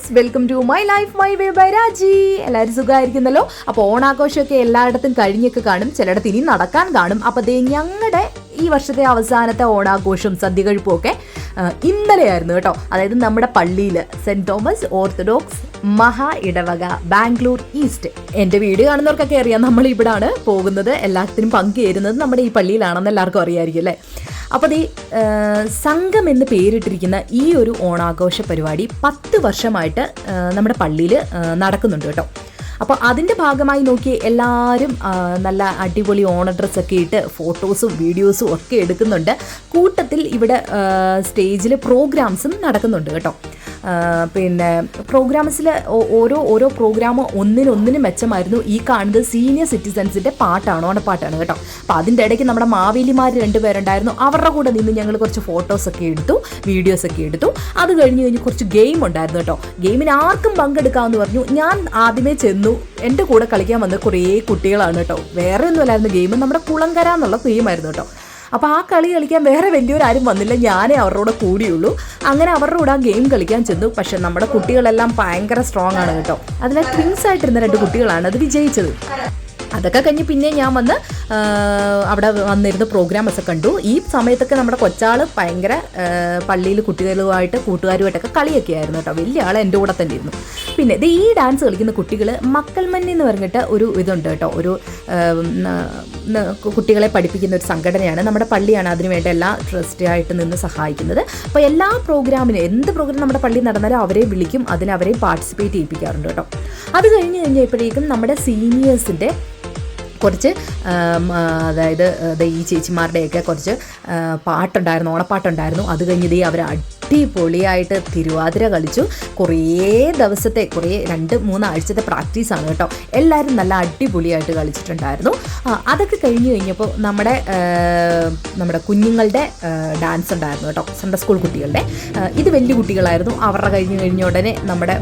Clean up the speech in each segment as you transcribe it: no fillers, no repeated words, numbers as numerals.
Friends, welcome to my life my way by Raji. എല്ലാവരും സുഖമായിരിക്കുന്നല്ലോ. അപ്പോൾ ഓണാഘോഷമൊക്കെ എല്ലായിടത്തും കഴിഞ്ഞൊക്കെ കാണും, ചിലയിടത്ത് ഇനി നടക്കാൻ കാണും. അപ്പോൾ ദേ ഞങ്ങളുടെ ഈ വർഷത്തെ അവസാനത്തെ ഓണാഘോഷവും സദ്യ കഴിപ്പും ഒക്കെ ഇന്നലെയായിരുന്നു കേട്ടോ. അതായത് നമ്മുടെ പള്ളിയിൽ സെൻറ് തോമസ് ഓർത്തഡോക്സ് മഹാ ഇടവക ബാംഗ്ലൂർ ഈസ്റ്റ്. എൻ്റെ വീഡിയോ കാണുന്നവർക്കൊക്കെ അറിയാം, നമ്മൾ ഇവിടാണ് പോകുന്നത്, എല്ലാത്തിനും പങ്കുചേരുന്നത് നമ്മുടെ ഈ പള്ളിയിലാണെന്ന് എല്ലാവർക്കും അറിയാമായിരിക്കും അല്ലേ. അപ്പോൾ ഈ സംഘം എന്ന് പേരിട്ടിരിക്കുന്ന ഈ ഒരു ഓണാഘോഷ പരിപാടി 10 വർഷമായിട്ട് നമ്മുടെ പള്ളിയിൽ നടക്കുന്നുണ്ട് കേട്ടോ. അപ്പോൾ അതിൻ്റെ ഭാഗമായി നോക്കി എല്ലാവരും നല്ല അടിപൊളി ഓണ ഡ്രസ്സൊക്കെ ഇട്ട് ഫോട്ടോസും വീഡിയോസും ഒക്കെ എടുക്കുന്നുണ്ട്. കൂട്ടത്തിൽ ഇവിടെ സ്റ്റേജിൽ പ്രോഗ്രാംസും നടക്കുന്നുണ്ട് കേട്ടോ. പിന്നെ പ്രോഗ്രാംസിൽ ഓരോ പ്രോഗ്രാം ഒന്നിനൊന്നിന് മെച്ചമായിരുന്നു. ഈ കാണുന്നത് സീനിയർ സിറ്റിസൺസിൻ്റെ പാട്ടാണ്, ഓണപ്പാട്ടാണ് കേട്ടോ. അപ്പോൾ അതിൻ്റെ ഇടയ്ക്ക് നമ്മുടെ മാവേലിമാർ 2 പേരുണ്ടായിരുന്നു. അവരുടെ കൂടെ നിന്ന് ഞങ്ങൾ കുറച്ച് ഫോട്ടോസൊക്കെ എടുത്തു, വീഡിയോസൊക്കെ എടുത്തു. അത് കഴിഞ്ഞ് കുറച്ച് ഗെയിം ഉണ്ടായിരുന്നു കേട്ടോ. ഗെയിമിന് ആർക്കും പങ്കെടുക്കാമെന്ന് പറഞ്ഞു. ഞാൻ ആദ്യമേ ചെന്നു. എൻ്റെ കൂടെ കളിക്കാൻ വന്നത് കുറേ കുട്ടികളാണ് കേട്ടോ. വേറെ ഒന്നുമല്ലായിരുന്നു ഗെയിം, നമ്മുടെ കുളങ്കര എന്നുള്ള ഗെയിമായിരുന്നു കേട്ടോ. അപ്പോൾ ആ കളി കളിക്കാൻ വേറെ വലിയൊരാരും വന്നില്ല, ഞാനേ അവരുടെ കൂടിയുള്ളൂ. അങ്ങനെ അവരുടെ കൂടെ ആ ഗെയിം കളിക്കാൻ ചെന്നു. പക്ഷെ നമ്മുടെ കുട്ടികളെല്ലാം ഭയങ്കര സ്ട്രോങ് ആണ് കേട്ടോ. അതിലെ ട്വിൻസ് ആയിട്ടിരുന്ന 2 കുട്ടികളാണ് അത് വിജയിച്ചത്. അതൊക്കെ കഴിഞ്ഞ് പിന്നെ ഞാൻ വന്ന് അവിടെ വന്നിരുന്ന് പ്രോഗ്രാമൊക്കെ കണ്ടു. ഈ സമയത്തൊക്കെ നമ്മുടെ കൊച്ചാൾ ഭയങ്കര പള്ളിയിൽ കുട്ടികളുമായിട്ട് കൂട്ടുകാരുമായിട്ടൊക്കെ കളിയൊക്കെ ആയിരുന്നു കേട്ടോ. വലിയ ആൾ എൻ്റെ കൂടെ തന്നെ ഇരുന്നു. പിന്നെ ഇത് ഈ ഡാൻസ് കളിക്കുന്ന കുട്ടികൾ മക്കൾമന്നി എന്ന് പറഞ്ഞിട്ട് ഒരു ഇതുണ്ട് കേട്ടോ. ഒരു കുട്ടികളെ പഠിപ്പിക്കുന്ന ഒരു സംഘടനയാണ്. നമ്മുടെ പള്ളിയാണ് അതിനുവേണ്ടി എല്ലാ ട്രസ്റ്റായിട്ട് നിന്ന് സഹായിക്കുന്നത്. അപ്പോൾ എല്ലാ പ്രോഗ്രാമിനും എന്ത് പ്രോഗ്രാം നമ്മുടെ പള്ളി നടന്നാലും അവരെ വിളിക്കും, അവരെ പാർട്ടിസിപ്പേറ്റ് ചെയ്യിപ്പിക്കാറുണ്ട് കേട്ടോ. അത് കഴിഞ്ഞപ്പോഴേക്കും നമ്മുടെ സീനിയേഴ്സിൻ്റെ കുറച്ച് അതായത് ഈ ചേച്ചിമാരുടെയൊക്കെ കുറച്ച് പാട്ടുണ്ടായിരുന്നു, ഓണപ്പാട്ടുണ്ടായിരുന്നു. അത് കഴിഞ്ഞ് അവർ അടിപൊളിയായിട്ട് തിരുവാതിര കളിച്ചു. കുറേ ദിവസത്തെ 2-3 ആഴ്ചത്തെ പ്രാക്ടീസാണ് കേട്ടോ. എല്ലാവരും നല്ല അടിപൊളിയായിട്ട് കളിച്ചിട്ടുണ്ടായിരുന്നു. അതൊക്കെ കഴിഞ്ഞപ്പോൾ നമ്മുടെ കുഞ്ഞുങ്ങളുടെ ഡാൻസ് ഉണ്ടായിരുന്നു കേട്ടോ. സൺഡേ സ്കൂൾ കുട്ടികളുടെ ഇത് വലിയ കുട്ടികളായിരുന്നു. അവരുടെ കഴിഞ്ഞ ഉടനെ നമ്മുടെ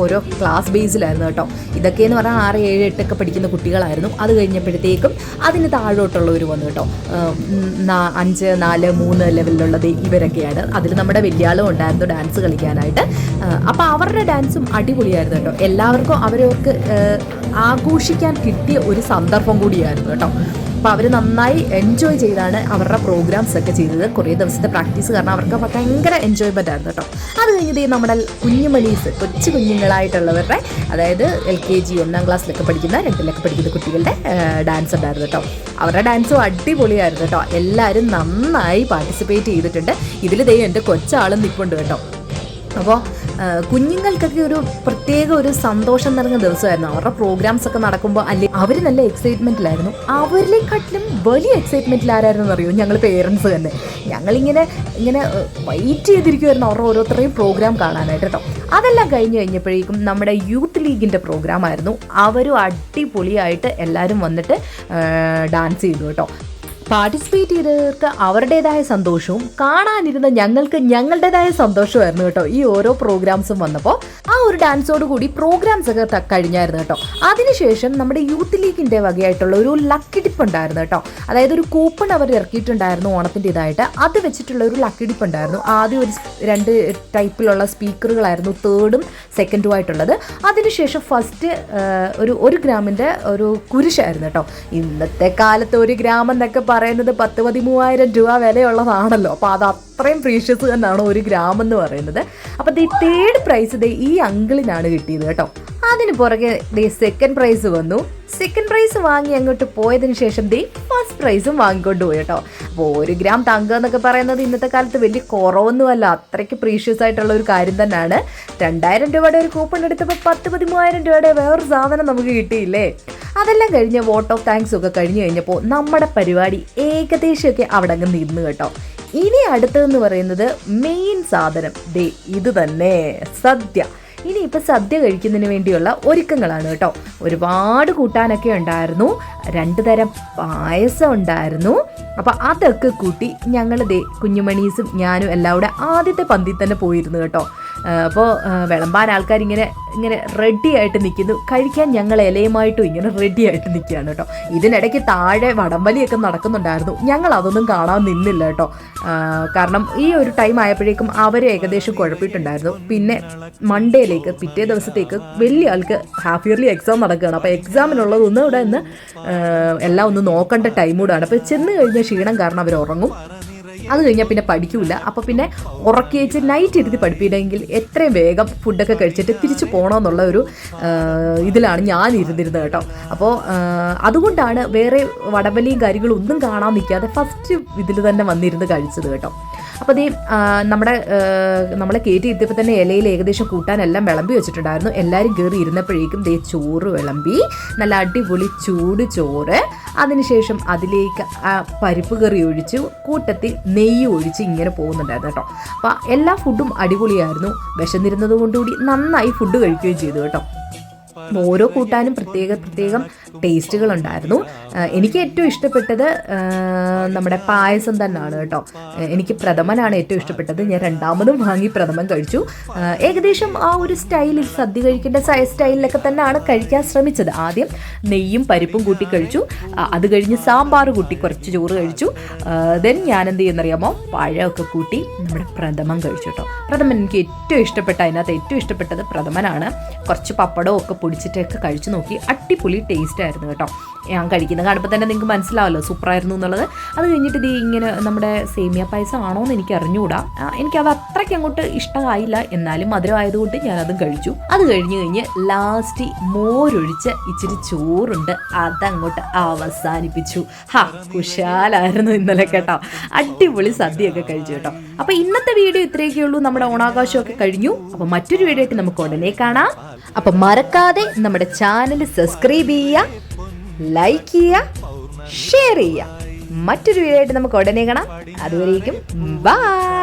ഓരോ ക്ലാസ് ബേസിലായിരുന്നു കേട്ടോ. ഇതൊക്കെയെന്ന് പറഞ്ഞാൽ 6, 7, 8 ഒക്കെ പഠിക്കുന്ന കുട്ടികളായിരുന്നു. അത് കഴിഞ്ഞപ്പോഴത്തേക്കും അതിന് താഴോട്ടുള്ളവർ വന്നു കേട്ടോ. 5, 4, 3 ലെവലിലുള്ളത് ഇവരൊക്കെയാണ്. അതിൽ നമ്മുടെ വലിയ ആളും ഉണ്ടായിരുന്നു ഡാൻസ് കളിക്കാനായിട്ട്. അപ്പോൾ അവരുടെ ഡാൻസും അടിപൊളിയായിരുന്നു കേട്ടോ. എല്ലാവർക്കും അവരവർക്ക് ആഘോഷിക്കാൻ കിട്ടിയ ഒരു സന്ദർഭം കൂടിയായിരുന്നു കേട്ടോ. അപ്പോൾ അവർ നന്നായി എൻജോയ് ചെയ്താണ് അവരുടെ പ്രോഗ്രാംസ് ഒക്കെ ചെയ്തത്. കുറേ ദിവസത്തെ പ്രാക്ടീസ് കാരണം അവർക്ക് ഭയങ്കര എൻജോയ്മെൻ്റ് ആയിരുന്നു കേട്ടോ. അത് കഴിഞ്ഞത് നമ്മുടെ കുഞ്ഞുമണീസ്, കൊച്ചു കുഞ്ഞുങ്ങളായിട്ടുള്ളവരുടെ, അതായത് LKG 1ാം ക്ലാസ്സിലൊക്കെ പഠിക്കുന്ന 2ിലൊക്കെ പഠിക്കുന്ന കുട്ടികളുടെ ഡാൻസ് ഉണ്ടായിരുന്നു കേട്ടോ. അവരുടെ ഡാൻസും അടിപൊളിയായിരുന്നു കേട്ടോ. എല്ലാവരും നന്നായി പാർട്ടിസിപ്പേറ്റ് ചെയ്തിട്ടുണ്ട്. ഇതിൽ എൻ്റെ കൊച്ചാളും നിൽപ്പുണ്ട് കേട്ടോ. അപ്പോൾ കുഞ്ഞുങ്ങൾക്കൊക്കെ ഒരു പ്രത്യേക ഒരു സന്തോഷം നിറഞ്ഞ ദിവസമായിരുന്നു. അവരുടെ പ്രോഗ്രാംസ് ഒക്കെ നടക്കുമ്പോൾ അവർ നല്ല എക്സൈറ്റ്മെൻറ്റിലായിരുന്നു. അവരിലേക്കാട്ടിലും വലിയ എക്സൈറ്റ്മെൻറ്റിലാരായിരുന്നു അറിയോ? ഞങ്ങൾ പേരൻസ് തന്നെ. ഞങ്ങളിങ്ങനെ വെയിറ്റ് ചെയ്തിരിക്കുമായിരുന്നു അവരുടെ ഓരോരുത്തരെയും പ്രോഗ്രാം കാണാനായിട്ട് കേട്ടോ. അതെല്ലാം കഴിഞ്ഞപ്പോഴേക്കും നമ്മുടെ യൂത്ത് ലീഗിൻ്റെ പ്രോഗ്രാമായിരുന്നു. അവരും അടിപൊളിയായിട്ട് എല്ലാവരും വന്നിട്ട് ഡാൻസ് ചെയ്തു കേട്ടോ. പാർട്ടിസിപ്പേറ്റ് ചെയ്തവർക്ക് അവരുടേതായ സന്തോഷവും കാണാനിരുന്ന ഞങ്ങൾക്ക് ഞങ്ങളുടേതായ സന്തോഷമായിരുന്നു കേട്ടോ. ഈ ഓരോ പ്രോഗ്രാംസും വന്നപ്പോൾ ആ ഒരു ഡാൻസോട് കൂടി പ്രോഗ്രാംസ് ഒക്കെ കഴിഞ്ഞായിരുന്നു കേട്ടോ. അതിനുശേഷം നമ്മുടെ യൂത്ത് ലീഗിൻ്റെ വകയായിട്ടുള്ള ഒരു ലക്കി ഡിപ്പ് ഉണ്ടായിരുന്നു കേട്ടോ. അതായത് ഒരു കൂപ്പൺ അവർ ഇറക്കിയിട്ടുണ്ടായിരുന്നു ഓണത്തിൻ്റെ ഇതായിട്ട്. അത് വെച്ചിട്ടുള്ള ഒരു ലക്കി ഡിപ്പ് ഉണ്ടായിരുന്നു. ആദ്യം 2 ടൈപ്പിലുള്ള സ്പീക്കറുകളായിരുന്നു, 3rd, 2nd ആയിട്ടുള്ളത്. അതിനുശേഷം ഫസ്റ്റ് ഒരു ഗ്രാമിൻ്റെ ഒരു കുരിശായിരുന്നു കേട്ടോ. ഇന്നത്തെ കാലത്ത് 1 ഗ്രാം എന്നൊക്കെ പറയുന്നത് 10-13,000 രൂപ വിലയുള്ളതാണല്ലോ. അപ്പോൾ അത് അത്രയും പ്രീഷ്യസ് തന്നെയാണ് 1 ഗ്രാം എന്ന് പറയുന്നത്. അപ്പോൾ 3rd പ്രൈസ് ഈ അങ്കിളിനാണ് കിട്ടിയത് കേട്ടോ. അതിന് പുറകെ 2nd പ്രൈസ് വന്നു. 2nd പ്രൈസ് വാങ്ങി അങ്ങോട്ട് പോയതിനു ശേഷം ഫസ്റ്റ് പ്രൈസും വാങ്ങിക്കൊണ്ട് പോയി കേട്ടോ. അപ്പോൾ 1 ഗ്രാം തങ്കം എന്നൊക്കെ പറയുന്നത് ഇന്നത്തെ കാലത്ത് വലിയ കുറവൊന്നുമല്ല, അത്രയ്ക്ക് പ്രീഷ്യസ് ആയിട്ടുള്ള ഒരു കാര്യം തന്നെയാണ്. 2,000 രൂപയുടെ ഒരു കൂപ്പൺ എടുത്തപ്പോൾ 10-13,000 രൂപയുടെ വേറൊരു സാധനം നമുക്ക് കിട്ടിയില്ലേ. അതെല്ലാം കഴിഞ്ഞ് വോട്ട് ഓഫ് താങ്ക്സ് ഒക്കെ കഴിഞ്ഞ് കഴിഞ്ഞപ്പോൾ നമ്മുടെ പരിപാടി ഏകദേശമൊക്കെ അവിടെ അങ്ങ് നിന്നു കേട്ടോ. ഇനി അടുത്തതെന്ന് പറയുന്നത് മെയിൻ സാധനം ഇത് തന്നെ, സദ്യ. ഇനിയിപ്പോൾ സദ്യ കഴിക്കുന്നതിന് വേണ്ടിയുള്ള ഒരുക്കങ്ങളാണ് കേട്ടോ. ഒരുപാട് കൂട്ടാനൊക്കെ ഉണ്ടായിരുന്നു, 2 തരം പായസം ഉണ്ടായിരുന്നു. അപ്പോൾ അതൊക്കെ കൂട്ടി ഞങ്ങൾ കുഞ്ഞുമണീസും ഞാനും എല്ലാം കൂടെ ആദ്യത്തെ പന്തിയിൽ തന്നെ പോയിരുന്നു കേട്ടോ. അപ്പോൾ വിളമ്പാൻ ആൾക്കാരിങ്ങനെ റെഡി ആയിട്ട് നിൽക്കുന്നു, കഴിക്കാൻ ഞങ്ങൾ ഇലയുമായിട്ടും ഇങ്ങനെ റെഡി ആയിട്ട് നിൽക്കുകയാണ് കേട്ടോ. ഇതിനിടയ്ക്ക് താഴെ വടംവലിയൊക്കെ നടക്കുന്നുണ്ടായിരുന്നു. ഞങ്ങൾ അതൊന്നും കാണാൻ നിന്നില്ല കേട്ടോ. കാരണം ഈ ഒരു ടൈം ആയപ്പോഴേക്കും അവർ ഏകദേശം കുഴപ്പമിട്ടുണ്ടായിരുന്നു. പിന്നെ മൺഡേയിലേക്ക് പിറ്റേ ദിവസത്തേക്ക് വലിയ ആൾക്ക് ഹാഫ് ഇയർലി എക്സാം നടക്കുകയാണ്. അപ്പോൾ എക്സാമിനുള്ളതൊന്നും ഇവിടെ നിന്ന് എല്ലാം ഒന്ന് നോക്കേണ്ട ടൈം കൂടാണ്. അപ്പോൾ ചെന്ന് കഴിഞ്ഞ ക്ഷീണം കാരണം അവർ ഉറങ്ങും. അത് കഴിഞ്ഞാൽ പിന്നെ പഠിക്കൂല. അപ്പോൾ പിന്നെ ഉറക്കി വെച്ച് നൈറ്റ് ഇരുത്തി പഠിപ്പിക്കണമെങ്കിൽ എത്രയും വേഗം ഫുഡൊക്കെ കഴിച്ചിട്ട് തിരിച്ചു പോകണമെന്നുള്ള ഒരു ഇതിലാണ് ഞാൻ ഇരുന്നിരുന്നത് കേട്ടോ. അപ്പോൾ അതുകൊണ്ടാണ് വേറെ വടംവലിയും കാര്യങ്ങളും ഒന്നും കാണാൻ നിൽക്കാതെ ഫസ്റ്റ് ഇതിൽ തന്നെ വന്നിരുന്ന് കഴിച്ചത് കേട്ടോ. അപ്പോൾ ഈ നമ്മളെ കയറ്റി ഇരുത്തിയപ്പോൾ തന്നെ ഇലയിൽ ഏകദേശം കൂട്ടാനെല്ലാം വിളമ്പി വെച്ചിട്ടുണ്ടായിരുന്നു. എല്ലാവരും കയറി ഇരുന്നപ്പോഴേക്കും ചോറ് വിളമ്പി, നല്ല അടിപൊളി ചൂട് ചോറ്. അതിനുശേഷം അതിലേക്ക് പരിപ്പ് കറി ഒഴിച്ചു, കൂട്ടത്തിൽ നെയ്യ് ഒഴിച്ച് ഇങ്ങനെ പോകുന്നുണ്ടായിരുന്നു കേട്ടോ. അപ്പോൾ എല്ലാ ഫുഡും അടിപൊളിയായിരുന്നു. വിശന്നിരുന്നത് കൊണ്ടുകൂടി നന്നായി ഫുഡ് കഴിക്കുകയും ചെയ്തു കേട്ടോ. ഓരോ കൂട്ടാനും പ്രത്യേകം ടേസ്റ്റുകളുണ്ടായിരുന്നു. എനിക്ക് ഏറ്റവും ഇഷ്ടപ്പെട്ടത് നമ്മുടെ പായസം തന്നെയാണ് കേട്ടോ. എനിക്ക് പ്രഥമനാണ് ഏറ്റവും ഇഷ്ടപ്പെട്ടത്. ഞാൻ രണ്ടാമതും വാങ്ങി പ്രഥമൻ കഴിച്ചു. ഏകദേശം ആ ഒരു സ്റ്റൈലിൽ, സദ്യ കഴിക്കേണ്ട സ്റ്റൈലിലൊക്കെ തന്നെയാണ് കഴിക്കാൻ ശ്രമിച്ചത്. ആദ്യം നെയ്യും പരിപ്പും കൂട്ടി കഴിച്ചു. അത് കഴിഞ്ഞ് സാമ്പാർ കൂട്ടി കുറച്ച് ചോറ് കഴിച്ചു. ദെൻ ഞാൻ എന്ത് ചെയ്യുന്നറിയാമോ, പഴമൊക്കെ കൂട്ടി നമ്മുടെ പ്രഥമൻ കഴിച്ചു കേട്ടോ. പ്രഥമൻ എനിക്ക് ഏറ്റവും ഇഷ്ടപ്പെട്ട, അതിനകത്ത് ഏറ്റവും ഇഷ്ടപ്പെട്ടത് പ്രഥമനാണ്. കുറച്ച് പപ്പടവും ഒക്കെ പൊടിച്ചിട്ടൊക്കെ കഴിച്ചു നോക്കി. അടിപൊളി ടേസ്റ്റ് ആയിരുന്നു കേട്ടോ. ഞാൻ കഴിക്കുന്നത് കാണുമ്പോൾ തന്നെ നിങ്ങൾക്ക് മനസ്സിലാവല്ലോ സൂപ്പറായിരുന്നു എന്നുള്ളത്. അത് കഴിഞ്ഞിട്ട് ഇത് ഇങ്ങനെ നമ്മുടെ സേമിയ പായസം ആണോ എന്ന് എനിക്ക് അറിഞ്ഞുകൂടാ. എനിക്കത് അത്രയ്ക്ക് അങ്ങോട്ട് ഇഷ്ടമായില്ല. എന്നാലും മധുരമായതുകൊണ്ട് ഞാനതും കഴിച്ചു. അത് കഴിഞ്ഞ് ലാസ്റ്റ് മോരൊഴിച്ച് ഇച്ചിരി ചോറുണ്ട്, അതങ്ങോട്ട് അവസാനിപ്പിച്ചു. കുശാലായിരുന്നു ഇന്നലെ കേട്ടോ. അടിപൊളി സദ്യയൊക്കെ കഴിച്ചു കേട്ടോ. അപ്പോൾ ഇന്നത്തെ വീഡിയോ ഇത്രയൊക്കെ ഉള്ളൂ. നമ്മുടെ ഓണാഘോഷമൊക്കെ കഴിഞ്ഞു. അപ്പോൾ മറ്റൊരു വീഡിയോ ആയിട്ട് നമുക്ക് ഉടനെ കാണാം. അപ്പം മറക്കാതെ നമ്മുടെ ചാനൽ സബ്സ്ക്രൈബ് ചെയ്യുക, ലൈക്ക് ചെയ്യുക, ഷെയർ ചെയ്യുക. മറ്റൊരു വീഡിയോ ആയിട്ട് നമുക്ക് ഉടനെ കാണാം. അതുവരേക്കും ബൈ.